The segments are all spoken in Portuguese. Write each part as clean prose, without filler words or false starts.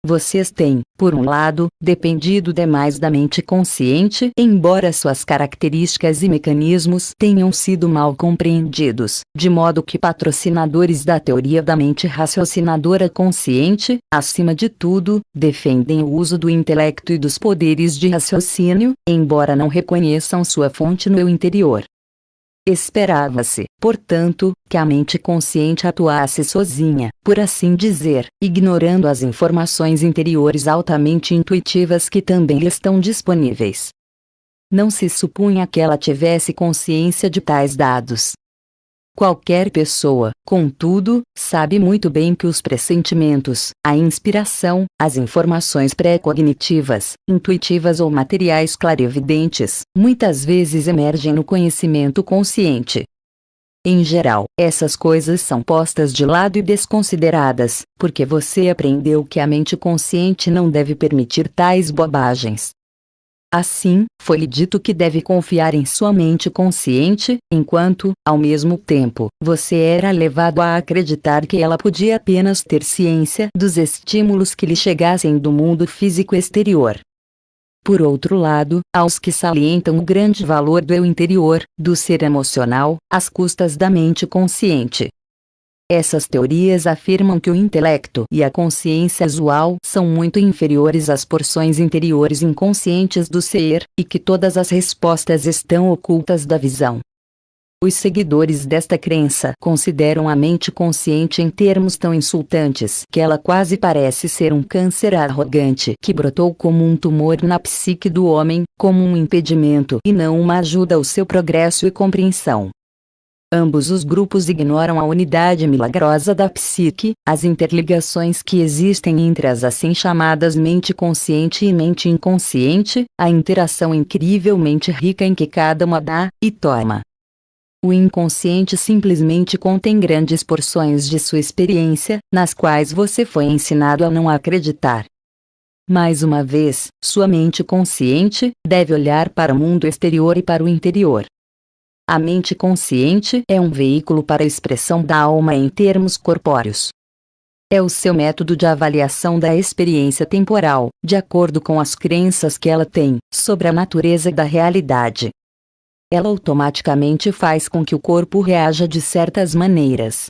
Vocês têm, por um lado, dependido demais da mente consciente, embora suas características e mecanismos tenham sido mal compreendidos, de modo que patrocinadores da teoria da mente raciocinadora consciente, acima de tudo, defendem o uso do intelecto e dos poderes de raciocínio, embora não reconheçam sua fonte no eu interior. Esperava-se, portanto, que a mente consciente atuasse sozinha, por assim dizer, ignorando as informações interiores altamente intuitivas que também estão disponíveis. Não se supunha que ela tivesse consciência de tais dados. Qualquer pessoa, contudo, sabe muito bem que os pressentimentos, a inspiração, as informações pré-cognitivas, intuitivas ou materiais clarividentes, muitas vezes emergem no conhecimento consciente. Em geral, essas coisas são postas de lado e desconsideradas, porque você aprendeu que a mente consciente não deve permitir tais bobagens. Assim, foi-lhe dito que deve confiar em sua mente consciente, enquanto, ao mesmo tempo, você era levado a acreditar que ela podia apenas ter ciência dos estímulos que lhe chegassem do mundo físico exterior. Por outro lado, aos que salientam o grande valor do eu interior, do ser emocional, às custas da mente consciente. Essas teorias afirmam que o intelecto e a consciência usual são muito inferiores às porções interiores inconscientes do ser, e que todas as respostas estão ocultas da visão. Os seguidores desta crença consideram a mente consciente em termos tão insultantes que ela quase parece ser um câncer arrogante que brotou como um tumor na psique do homem, como um impedimento e não uma ajuda ao seu progresso e compreensão. Ambos os grupos ignoram a unidade milagrosa da psique, as interligações que existem entre as assim chamadas mente consciente e mente inconsciente, a interação incrivelmente rica em que cada uma dá e toma. O inconsciente simplesmente contém grandes porções de sua experiência, nas quais você foi ensinado a não acreditar. Mais uma vez, sua mente consciente deve olhar para o mundo exterior e para o interior. A mente consciente é um veículo para a expressão da alma em termos corpóreos. É o seu método de avaliação da experiência temporal, de acordo com as crenças que ela tem sobre a natureza da realidade. Ela automaticamente faz com que o corpo reaja de certas maneiras.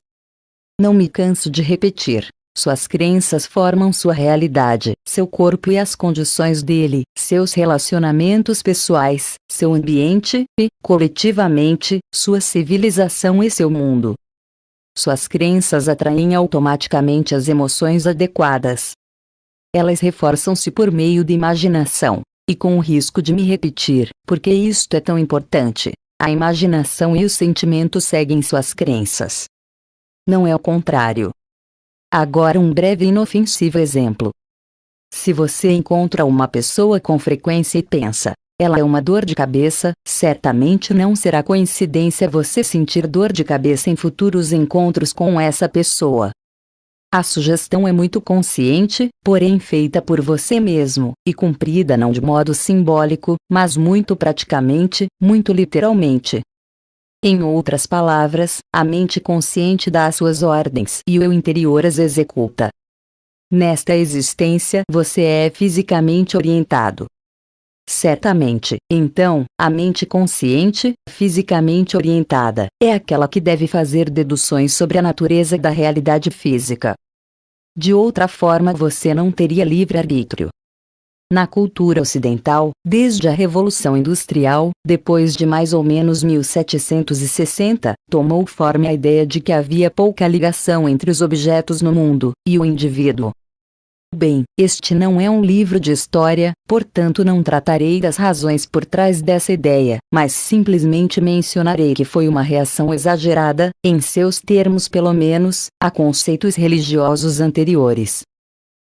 Não me canso de repetir. Suas crenças formam sua realidade, seu corpo e as condições dele, seus relacionamentos pessoais, seu ambiente e, coletivamente, sua civilização e seu mundo. Suas crenças atraem automaticamente as emoções adequadas. Elas reforçam-se por meio de imaginação. E com o risco de me repetir, porque isto é tão importante, a imaginação e o sentimento seguem suas crenças. Não é o contrário. Agora um breve e inofensivo exemplo. Se você encontra uma pessoa com frequência e pensa, ela é uma dor de cabeça, certamente não será coincidência você sentir dor de cabeça em futuros encontros com essa pessoa. A sugestão é muito consciente, porém feita por você mesmo, e cumprida não de modo simbólico, mas muito praticamente, muito literalmente. Em outras palavras, a mente consciente dá as suas ordens e o eu interior as executa. Nesta existência, você é fisicamente orientado. Certamente, então, a mente consciente, fisicamente orientada, é aquela que deve fazer deduções sobre a natureza da realidade física. De outra forma você não teria livre-arbítrio. Na cultura ocidental, desde a Revolução Industrial, depois de mais ou menos 1760, tomou forma a ideia de que havia pouca ligação entre os objetos no mundo e o indivíduo. Bem, este não é um livro de história, portanto não tratarei das razões por trás dessa ideia, mas simplesmente mencionarei que foi uma reação exagerada, em seus termos pelo menos, a conceitos religiosos anteriores.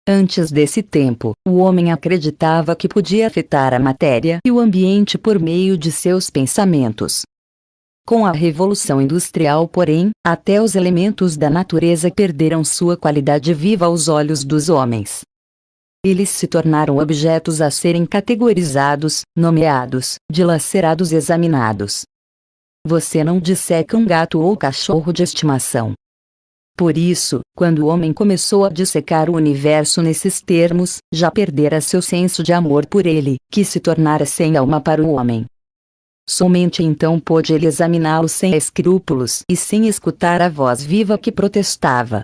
Antes desse tempo, o homem acreditava que podia afetar a matéria e o ambiente por meio de seus pensamentos. Com a Revolução Industrial, porém, até os elementos da natureza perderam sua qualidade viva aos olhos dos homens. Eles se tornaram objetos a serem categorizados, nomeados, dilacerados e examinados. Você não disseca um gato ou cachorro de estimação. Por isso, quando o homem começou a dissecar o universo nesses termos, já perdera seu senso de amor por ele, que se tornara sem alma para o homem. Somente então pôde ele examiná-lo sem escrúpulos e sem escutar a voz viva que protestava.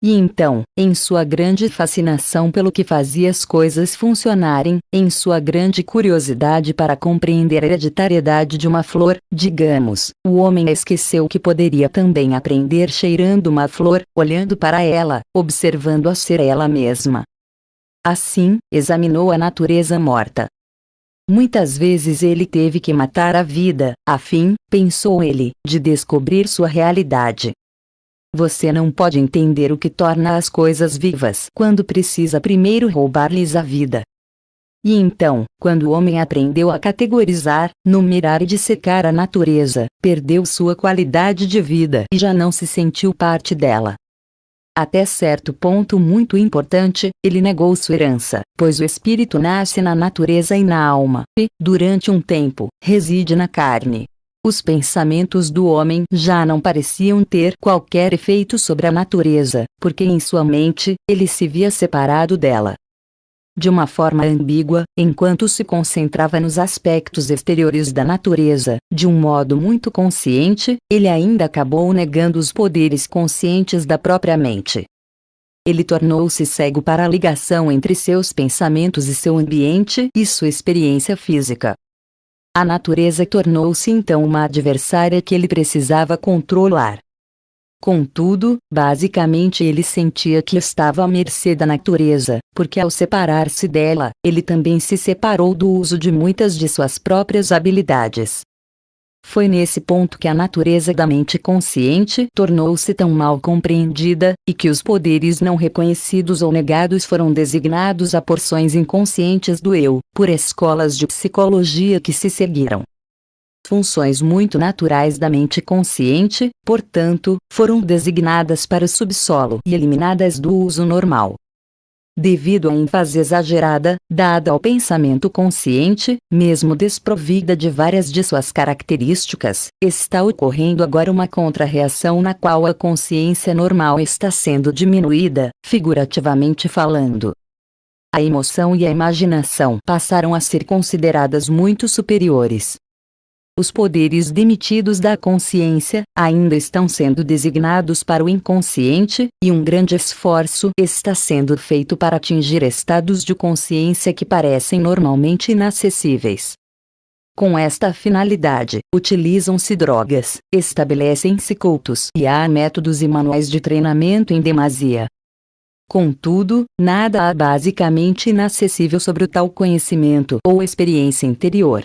E então, em sua grande fascinação pelo que fazia as coisas funcionarem, em sua grande curiosidade para compreender a hereditariedade de uma flor, digamos, o homem esqueceu que poderia também aprender cheirando uma flor, olhando para ela, observando-a ser ela mesma. Assim, examinou a natureza morta. Muitas vezes ele teve que matar a vida, a fim, pensou ele, de descobrir sua realidade. Você não pode entender o que torna as coisas vivas quando precisa primeiro roubar-lhes a vida. E então, quando o homem aprendeu a categorizar, numerar e dissecar a natureza, perdeu sua qualidade de vida e já não se sentiu parte dela. Até certo ponto muito importante, ele negou sua herança, pois o espírito nasce na natureza e na alma, e, durante um tempo, reside na carne. Os pensamentos do homem já não pareciam ter qualquer efeito sobre a natureza, porque em sua mente, ele se via separado dela. De uma forma ambígua, enquanto se concentrava nos aspectos exteriores da natureza, de um modo muito consciente, ele ainda acabou negando os poderes conscientes da própria mente. Ele tornou-se cego para a ligação entre seus pensamentos e seu ambiente e sua experiência física. A natureza tornou-se então uma adversária que ele precisava controlar. Contudo, basicamente ele sentia que estava à mercê da natureza, porque ao separar-se dela, ele também se separou do uso de muitas de suas próprias habilidades. Foi nesse ponto que a natureza da mente consciente tornou-se tão mal compreendida, e que os poderes não reconhecidos ou negados foram designados a porções inconscientes do eu, por escolas de psicologia que se seguiram. Funções muito naturais da mente consciente, portanto, foram designadas para o subsolo e eliminadas do uso normal. Devido à ênfase exagerada, dada ao pensamento consciente, mesmo desprovida de várias de suas características, está ocorrendo agora uma contra-reação na qual a consciência normal está sendo diminuída, figurativamente falando. A emoção e a imaginação passaram a ser consideradas muito superiores. Os poderes demitidos da consciência ainda estão sendo designados para o inconsciente, e um grande esforço está sendo feito para atingir estados de consciência que parecem normalmente inacessíveis. Com esta finalidade, utilizam-se drogas, estabelecem-se cultos e há métodos e manuais de treinamento em demasia. Contudo, nada há basicamente inacessível sobre o tal conhecimento ou experiência interior.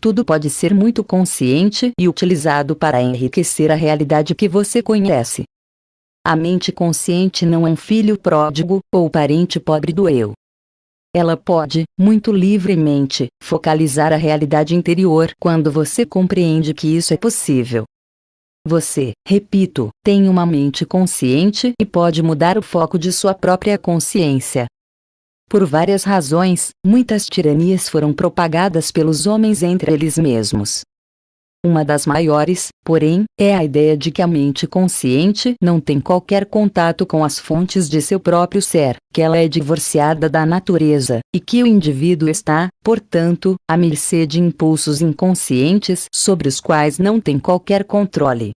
Tudo pode ser muito consciente e utilizado para enriquecer a realidade que você conhece. A mente consciente não é um filho pródigo, ou parente pobre do eu. Ela pode, muito livremente, focalizar a realidade interior quando você compreende que isso é possível. Você, repito, tem uma mente consciente e pode mudar o foco de sua própria consciência. Por várias razões, muitas tiranias foram propagadas pelos homens entre eles mesmos. Uma das maiores, porém, é a ideia de que a mente consciente não tem qualquer contato com as fontes de seu próprio ser, que ela é divorciada da natureza, e que o indivíduo está, portanto, à mercê de impulsos inconscientes sobre os quais não tem qualquer controle.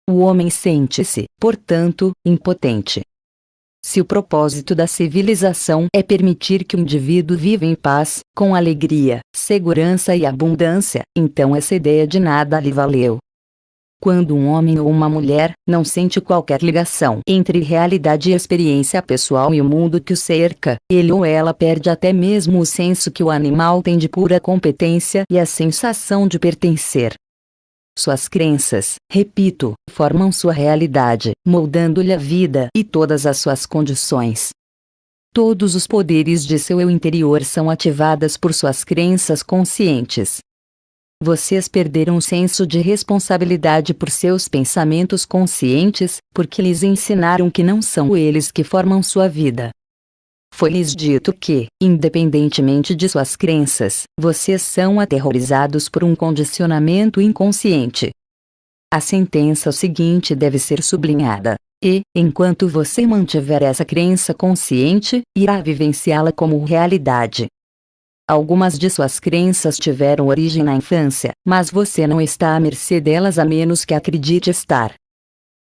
O homem sente-se, portanto, impotente. Se o propósito da civilização é permitir que o indivíduo viva em paz, com alegria, segurança e abundância, então essa ideia de nada lhe valeu. Quando um homem ou uma mulher não sente qualquer ligação entre realidade e experiência pessoal e o mundo que o cerca, ele ou ela perde até mesmo o senso que o animal tem de pura competência e a sensação de pertencer. Suas crenças, repito, formam sua realidade, moldando-lhe a vida e todas as suas condições. Todos os poderes de seu eu interior são ativados por suas crenças conscientes. Vocês perderam o senso de responsabilidade por seus pensamentos conscientes, porque lhes ensinaram que não são eles que formam sua vida. Foi-lhes dito que, independentemente de suas crenças, vocês são aterrorizados por um condicionamento inconsciente. A sentença seguinte deve ser sublinhada. E, enquanto você mantiver essa crença consciente, irá vivenciá-la como realidade. Algumas de suas crenças tiveram origem na infância, mas você não está à mercê delas a menos que acredite estar.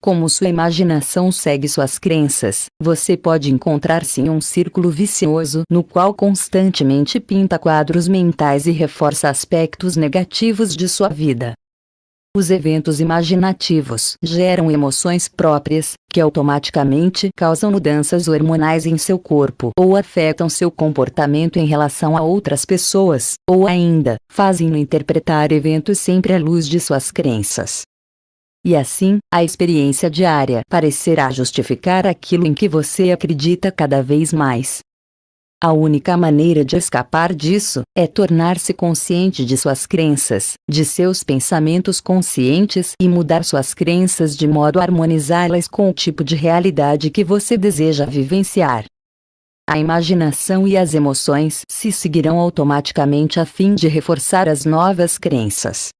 Como sua imaginação segue suas crenças, você pode encontrar-se em um círculo vicioso no qual constantemente pinta quadros mentais e reforça aspectos negativos de sua vida. Os eventos imaginativos geram emoções próprias, que automaticamente causam mudanças hormonais em seu corpo ou afetam seu comportamento em relação a outras pessoas, ou ainda, fazem-no interpretar eventos sempre à luz de suas crenças. E assim, a experiência diária parecerá justificar aquilo em que você acredita cada vez mais. A única maneira de escapar disso é tornar-se consciente de suas crenças, de seus pensamentos conscientes e mudar suas crenças de modo a harmonizá-las com o tipo de realidade que você deseja vivenciar. A imaginação e as emoções se seguirão automaticamente a fim de reforçar as novas crenças.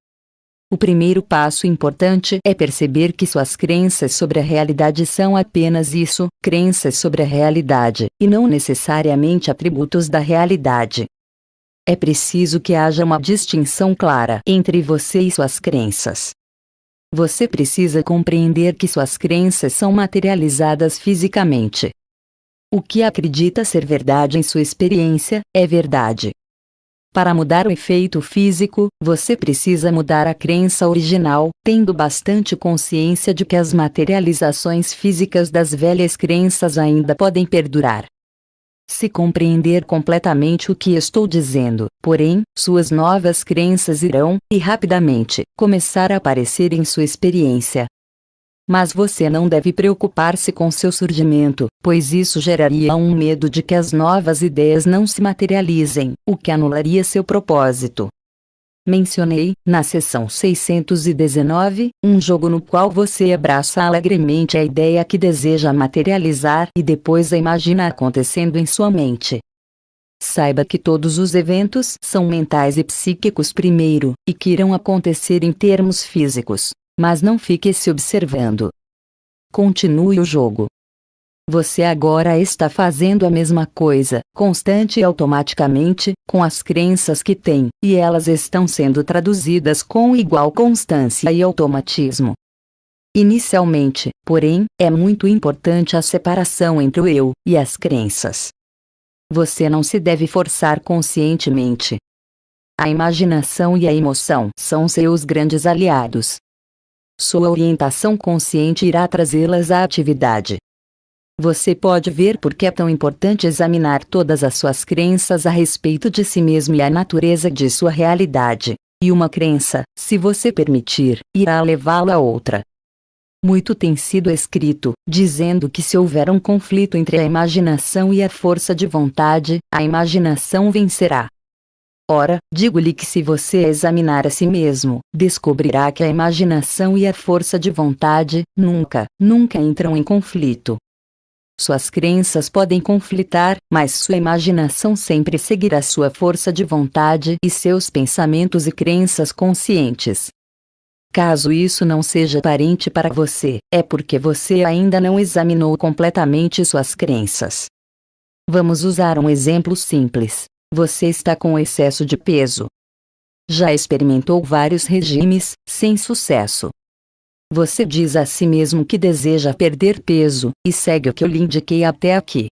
O primeiro passo importante é perceber que suas crenças sobre a realidade são apenas isso, crenças sobre a realidade, e não necessariamente atributos da realidade. É preciso que haja uma distinção clara entre você e suas crenças. Você precisa compreender que suas crenças são materializadas fisicamente. O que acredita ser verdade em sua experiência, é verdade. Para mudar o efeito físico, você precisa mudar a crença original, tendo bastante consciência de que as materializações físicas das velhas crenças ainda podem perdurar. Se compreender completamente o que estou dizendo, porém, suas novas crenças irão, e rapidamente, começar a aparecer em sua experiência. Mas você não deve preocupar-se com seu surgimento, pois isso geraria um medo de que as novas ideias não se materializem, o que anularia seu propósito. Mencionei, na seção 619, um jogo no qual você abraça alegremente a ideia que deseja materializar e depois a imagina acontecendo em sua mente. Saiba que todos os eventos são mentais e psíquicos primeiro, e que irão acontecer em termos físicos. Mas não fique se observando. Continue o jogo. Você agora está fazendo a mesma coisa, constante e automaticamente, com as crenças que tem, e elas estão sendo traduzidas com igual constância e automatismo. Inicialmente, porém, é muito importante a separação entre o eu e as crenças. Você não se deve forçar conscientemente. A imaginação e a emoção são seus grandes aliados. Sua orientação consciente irá trazê-las à atividade. Você pode ver por que é tão importante examinar todas as suas crenças a respeito de si mesmo e a natureza de sua realidade. E uma crença, se você permitir, irá levá-lo a outra. Muito tem sido escrito, dizendo que se houver um conflito entre a imaginação e a força de vontade, a imaginação vencerá. Ora, digo-lhe que se você examinar a si mesmo, descobrirá que a imaginação e a força de vontade, nunca entram em conflito. Suas crenças podem conflitar, mas sua imaginação sempre seguirá sua força de vontade e seus pensamentos e crenças conscientes. Caso isso não seja aparente para você, é porque você ainda não examinou completamente suas crenças. Vamos usar um exemplo simples. Você está com excesso de peso. Já experimentou vários regimes, sem sucesso. Você diz a si mesmo que deseja perder peso, e segue o que eu lhe indiquei até aqui.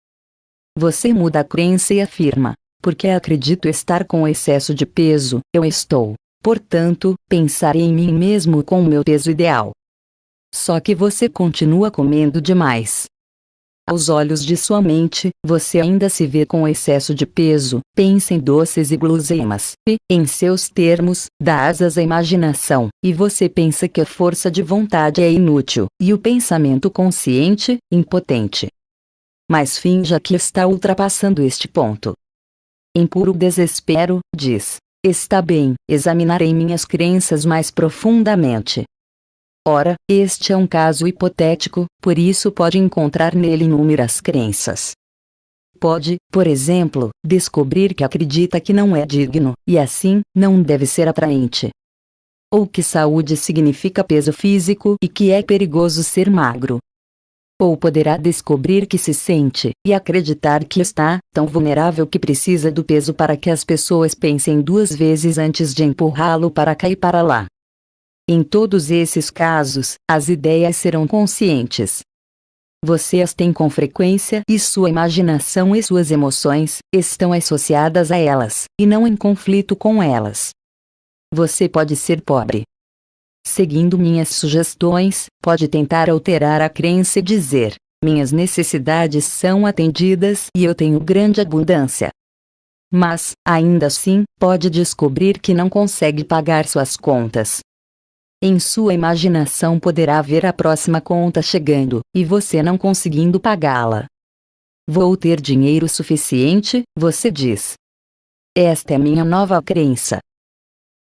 Você muda a crença e afirma: porque acredito estar com excesso de peso, eu estou. Portanto, pensarei em mim mesmo com o meu peso ideal. Só que você continua comendo demais. Aos olhos de sua mente, você ainda se vê com excesso de peso, pensa em doces e guloseimas, e, em seus termos, dá asas à imaginação, e você pensa que a força de vontade é inútil, e o pensamento consciente, impotente. Mas finja que está ultrapassando este ponto. Em puro desespero, diz: está bem, examinarei minhas crenças mais profundamente. Ora, este é um caso hipotético, por isso pode encontrar nele inúmeras crenças. Pode, por exemplo, descobrir que acredita que não é digno, e assim, não deve ser atraente. Ou que saúde significa peso físico e que é perigoso ser magro. ou poderá descobrir que se sente, e acreditar que está, tão vulnerável que precisa do peso para que as pessoas pensem duas vezes antes de empurrá-lo para cá e para lá. Em todos esses casos, as ideias serão conscientes. Você as tem com frequência e sua imaginação e suas emoções estão associadas a elas, e não em conflito com elas. Você pode ser pobre. Seguindo minhas sugestões, pode tentar alterar a crença e dizer: minhas necessidades são atendidas e eu tenho grande abundância. Mas, ainda assim, pode descobrir que não consegue pagar suas contas. Em sua imaginação poderá ver a próxima conta chegando, e você não conseguindo pagá-la. Vou ter dinheiro suficiente, você diz. Esta é minha nova crença.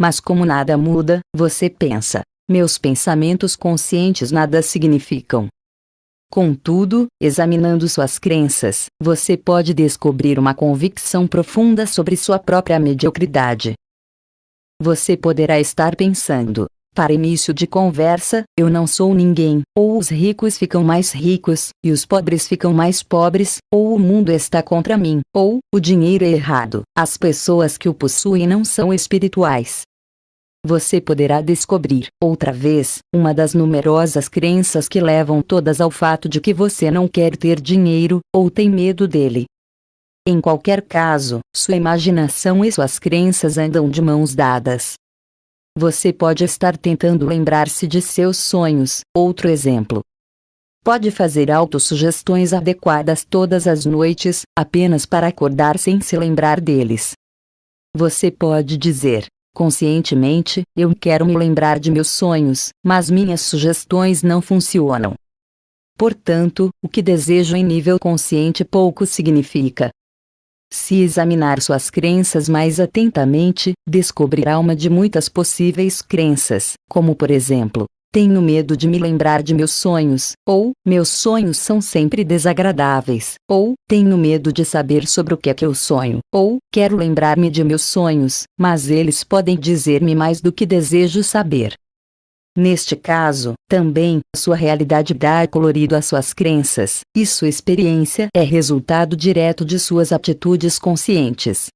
Mas como nada muda, você pensa: meus pensamentos conscientes nada significam. Contudo, examinando suas crenças, você pode descobrir uma convicção profunda sobre sua própria mediocridade. Você poderá estar pensando: para início de conversa, eu não sou ninguém, ou os ricos ficam mais ricos, e os pobres ficam mais pobres, ou o mundo está contra mim, ou o dinheiro é errado, as pessoas que o possuem não são espirituais. Você poderá descobrir, outra vez, uma das numerosas crenças que levam todas ao fato de que você não quer ter dinheiro, ou tem medo dele. Em qualquer caso, sua imaginação e suas crenças andam de mãos dadas. Você pode estar tentando lembrar-se de seus sonhos, outro exemplo. Pode fazer autossugestões adequadas todas as noites, apenas para acordar sem se lembrar deles. Você pode dizer: conscientemente, eu quero me lembrar de meus sonhos, mas minhas sugestões não funcionam. Portanto, o que desejo em nível consciente pouco significa. Se examinar suas crenças mais atentamente, descobrirá uma de muitas possíveis crenças, como por exemplo: tenho medo de me lembrar de meus sonhos, ou meus sonhos são sempre desagradáveis, ou tenho medo de saber sobre o que é que eu sonho, ou quero lembrar-me de meus sonhos, mas eles podem dizer-me mais do que desejo saber. Neste caso, também, sua realidade dá colorido às suas crenças, e sua experiência é resultado direto de suas atitudes conscientes.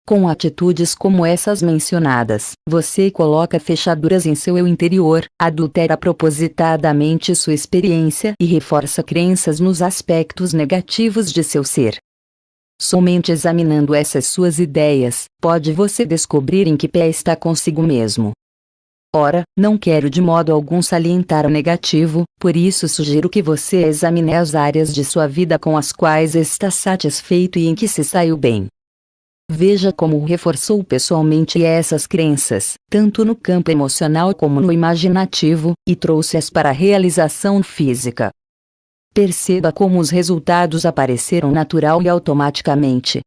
Com atitudes como essas mencionadas, você coloca fechaduras em seu eu interior, adultera propositadamente sua experiência e reforça crenças nos aspectos negativos de seu ser. Somente examinando essas suas ideias, pode você descobrir em que pé está consigo mesmo. Ora, não quero de modo algum salientar o negativo, por isso sugiro que você examine as áreas de sua vida com as quais está satisfeito e em que se saiu bem. Veja como reforçou pessoalmente essas crenças, tanto no campo emocional como no imaginativo, e trouxe-as para a realização física. Perceba como os resultados apareceram natural e automaticamente.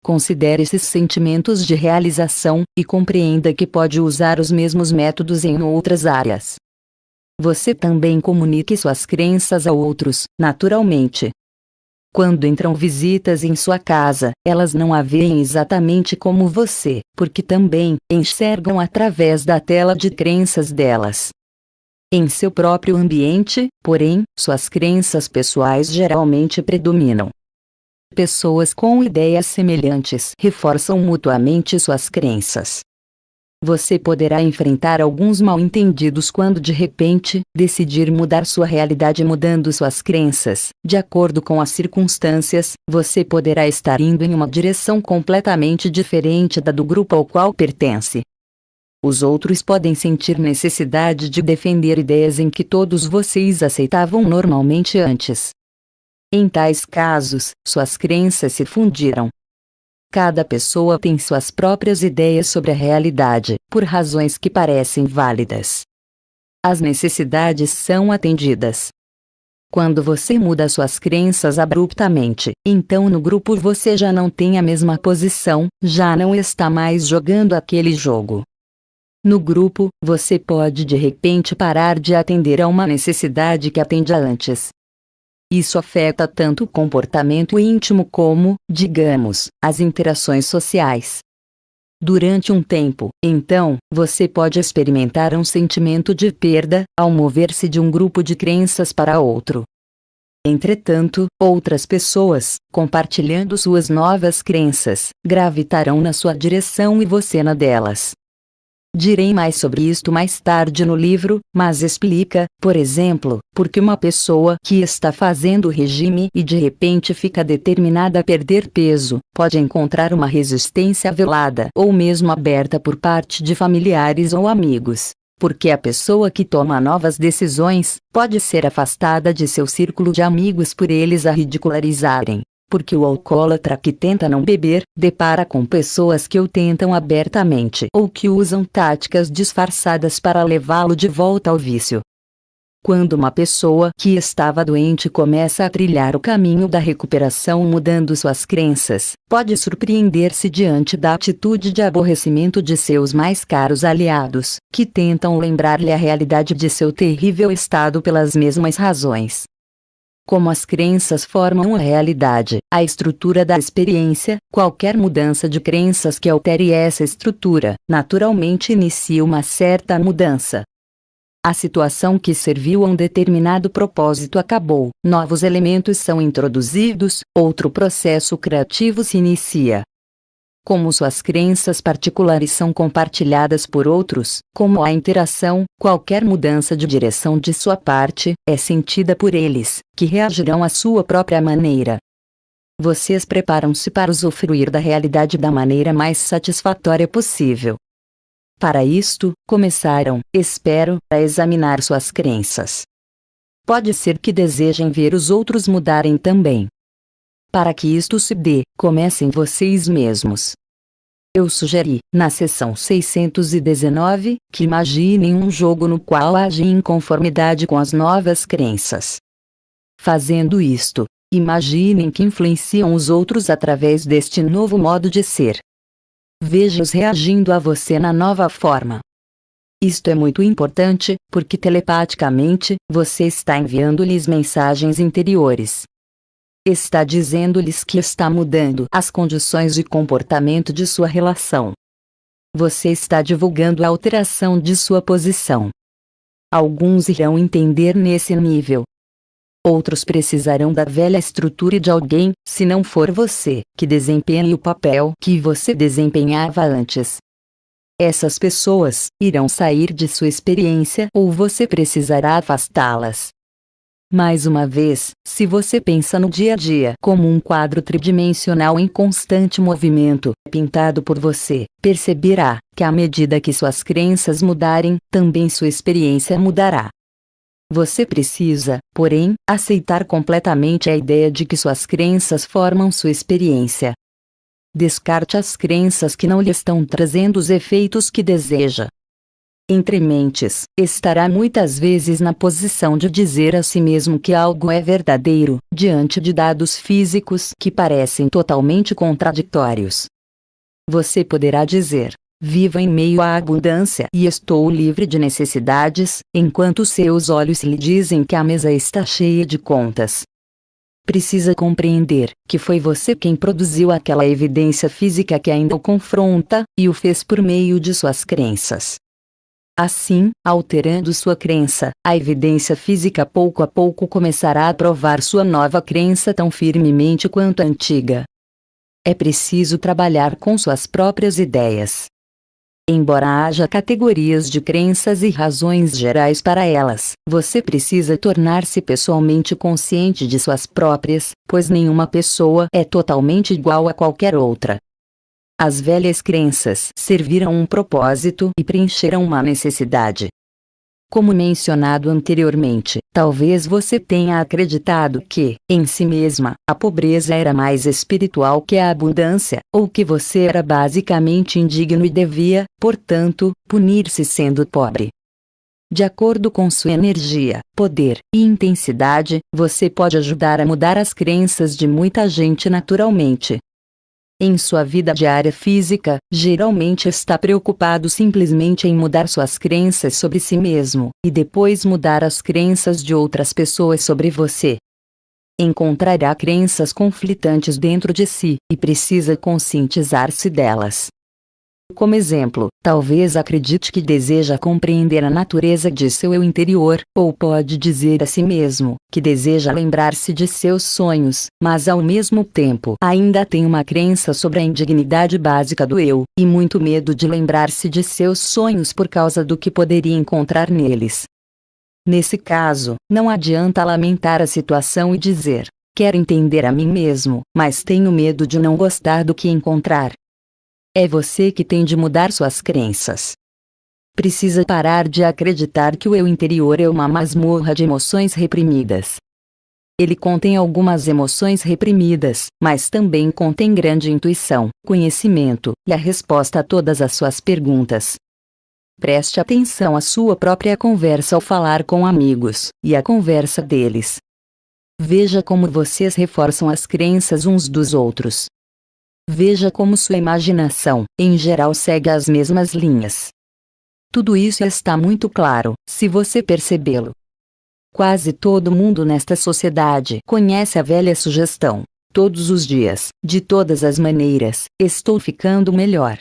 Considere esses sentimentos de realização, e compreenda que pode usar os mesmos métodos em outras áreas. Você também comunique suas crenças a outros, naturalmente. Quando entram visitas em sua casa, elas não a veem exatamente como você, porque também enxergam através da tela de crenças delas. Em seu próprio ambiente, porém, suas crenças pessoais geralmente predominam. Pessoas com ideias semelhantes reforçam mutuamente suas crenças. Você poderá enfrentar alguns mal-entendidos quando de repente decidir mudar sua realidade mudando suas crenças. De acordo com as circunstâncias, você poderá estar indo em uma direção completamente diferente da do grupo ao qual pertence. Os outros podem sentir necessidade de defender ideias em que todos vocês aceitavam normalmente antes. Em tais casos, suas crenças se fundiram. Cada pessoa tem suas próprias ideias sobre a realidade, por razões que parecem válidas. As necessidades são atendidas. Quando você muda suas crenças abruptamente, então no grupo você já não tem a mesma posição, já não está mais jogando aquele jogo. No grupo, você pode de repente parar de atender a uma necessidade que atendia antes. Isso afeta tanto o comportamento íntimo como, digamos, as interações sociais. Durante um tempo, então, você pode experimentar um sentimento de perda, ao mover-se de um grupo de crenças para outro. Entretanto, outras pessoas, compartilhando suas novas crenças, gravitarão na sua direção e você na delas. Direi mais sobre isto mais tarde no livro, mas explica, por exemplo, por que uma pessoa que está fazendo regime e de repente fica determinada a perder peso, pode encontrar uma resistência velada ou mesmo aberta por parte de familiares ou amigos. Porque a pessoa que toma novas decisões, pode ser afastada de seu círculo de amigos por eles a ridicularizarem. Porque o alcoólatra que tenta não beber, depara com pessoas que o tentam abertamente ou que usam táticas disfarçadas para levá-lo de volta ao vício. Quando uma pessoa que estava doente começa a trilhar o caminho da recuperação mudando suas crenças, pode surpreender-se diante da atitude de aborrecimento de seus mais caros aliados, que tentam lembrar-lhe a realidade de seu terrível estado pelas mesmas razões. Como as crenças formam a realidade, a estrutura da experiência, qualquer mudança de crenças que altere essa estrutura, naturalmente inicia uma certa mudança. A situação que serviu a um determinado propósito acabou, novos elementos são introduzidos, outro processo criativo se inicia. Como suas crenças particulares são compartilhadas por outros, como a interação, qualquer mudança de direção de sua parte, é sentida por eles, que reagirão à sua própria maneira. Vocês preparam-se para usufruir da realidade da maneira mais satisfatória possível. Para isto, começaram, espero, a examinar suas crenças. Pode ser que desejem ver os outros mudarem também. Para que isto se dê, comecem vocês mesmos. Eu sugeri, na seção 619, que imaginem um jogo no qual agem em conformidade com as novas crenças. Fazendo isto, imaginem que influenciam os outros através deste novo modo de ser. Veja-os reagindo a você na nova forma. Isto é muito importante, porque telepaticamente, você está enviando-lhes mensagens interiores. Está dizendo-lhes que está mudando as condições de comportamento de sua relação. Você está divulgando a alteração de sua posição. Alguns irão entender nesse nível. Outros precisarão da velha estrutura de alguém, se não for você, que desempenhe o papel que você desempenhava antes. Essas pessoas irão sair de sua experiência ou você precisará afastá-las. Mais uma vez, se você pensa no dia a dia como um quadro tridimensional em constante movimento, pintado por você, perceberá que à medida que suas crenças mudarem, também sua experiência mudará. Você precisa, porém, aceitar completamente a ideia de que suas crenças formam sua experiência. Descarte as crenças que não lhe estão trazendo os efeitos que deseja. Entre mentes, estará muitas vezes na posição de dizer a si mesmo que algo é verdadeiro, diante de dados físicos que parecem totalmente contraditórios. Você poderá dizer: vivo em meio à abundância e estou livre de necessidades, enquanto seus olhos lhe dizem que a mesa está cheia de contas. Precisa compreender que foi você quem produziu aquela evidência física que ainda o confronta, e o fez por meio de suas crenças. Assim, alterando sua crença, a evidência física pouco a pouco começará a provar sua nova crença tão firmemente quanto a antiga. É preciso trabalhar com suas próprias ideias. Embora haja categorias de crenças e razões gerais para elas, você precisa tornar-se pessoalmente consciente de suas próprias, pois nenhuma pessoa é totalmente igual a qualquer outra. As velhas crenças serviram um propósito e preencheram uma necessidade. Como mencionado anteriormente, talvez você tenha acreditado que, em si mesma, a pobreza era mais espiritual que a abundância, ou que você era basicamente indigno e devia, portanto, punir-se sendo pobre. De acordo com sua energia, poder e intensidade, você pode ajudar a mudar as crenças de muita gente naturalmente. Em sua vida diária física, geralmente está preocupado simplesmente em mudar suas crenças sobre si mesmo, e depois mudar as crenças de outras pessoas sobre você. Encontrará crenças conflitantes dentro de si, e precisa conscientizar-se delas. Como exemplo, talvez acredite que deseja compreender a natureza de seu eu interior, ou pode dizer a si mesmo, que deseja lembrar-se de seus sonhos, mas ao mesmo tempo ainda tem uma crença sobre a indignidade básica do eu, e muito medo de lembrar-se de seus sonhos por causa do que poderia encontrar neles. Nesse caso, não adianta lamentar a situação e dizer: quero entender a mim mesmo, mas tenho medo de não gostar do que encontrar. É você que tem de mudar suas crenças. Precisa parar de acreditar que o eu interior é uma masmorra de emoções reprimidas. Ele contém algumas emoções reprimidas, mas também contém grande intuição, conhecimento, e a resposta a todas as suas perguntas. Preste atenção à sua própria conversa ao falar com amigos, e à conversa deles. Veja como vocês reforçam as crenças uns dos outros. Veja como sua imaginação, em geral, segue as mesmas linhas. Tudo isso está muito claro, se você percebê-lo. Quase todo mundo nesta sociedade conhece a velha sugestão: todos os dias, de todas as maneiras, estou ficando melhor.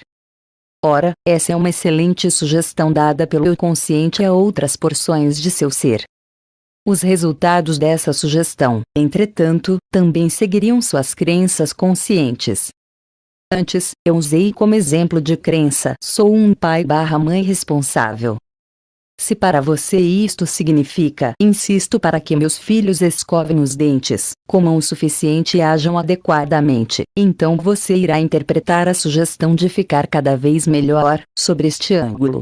Ora, essa é uma excelente sugestão dada pelo eu consciente a outras porções de seu ser. Os resultados dessa sugestão, entretanto, também seguiriam suas crenças conscientes. Antes, eu usei como exemplo de crença: sou um pai/mãe responsável. Se para você isto significa: insisto para que meus filhos escovem os dentes, comam o suficiente e ajam adequadamente, então você irá interpretar a sugestão de ficar cada vez melhor, sobre este ângulo.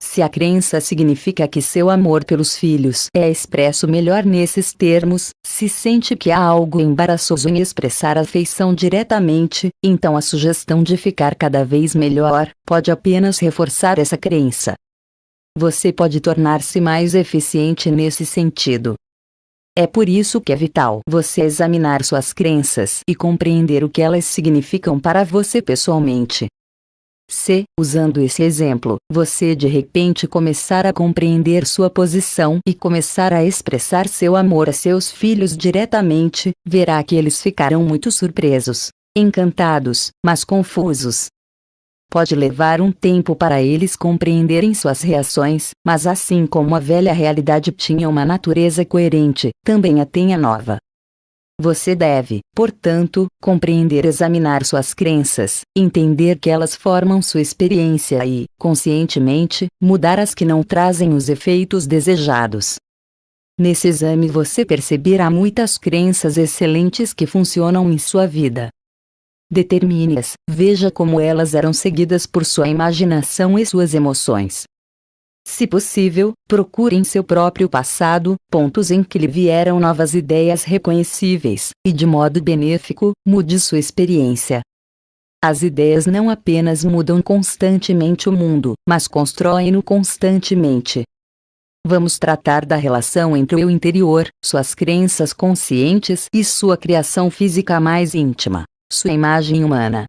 Se a crença significa que seu amor pelos filhos é expresso melhor nesses termos, se sente que há algo embaraçoso em expressar afeição diretamente, então a sugestão de ficar cada vez melhor pode apenas reforçar essa crença. Você pode tornar-se mais eficiente nesse sentido. É por isso que é vital você examinar suas crenças e compreender o que elas significam para você pessoalmente. Se, usando esse exemplo, você de repente começar a compreender sua posição e começar a expressar seu amor a seus filhos diretamente, verá que eles ficarão muito surpresos, encantados, mas confusos. Pode levar um tempo para eles compreenderem suas reações, mas assim como a velha realidade tinha uma natureza coerente, também a tem a nova. Você deve, portanto, compreender e examinar suas crenças, entender que elas formam sua experiência e, conscientemente, mudar as que não trazem os efeitos desejados. Nesse exame você perceberá muitas crenças excelentes que funcionam em sua vida. Determine-as, veja como elas eram seguidas por sua imaginação e suas emoções. Se possível, procure em seu próprio passado pontos em que lhe vieram novas ideias reconhecíveis, e de modo benéfico, mude sua experiência. As ideias não apenas mudam constantemente o mundo, mas constroem-no constantemente. Vamos tratar da relação entre o eu interior, suas crenças conscientes e sua criação física mais íntima, sua imagem humana.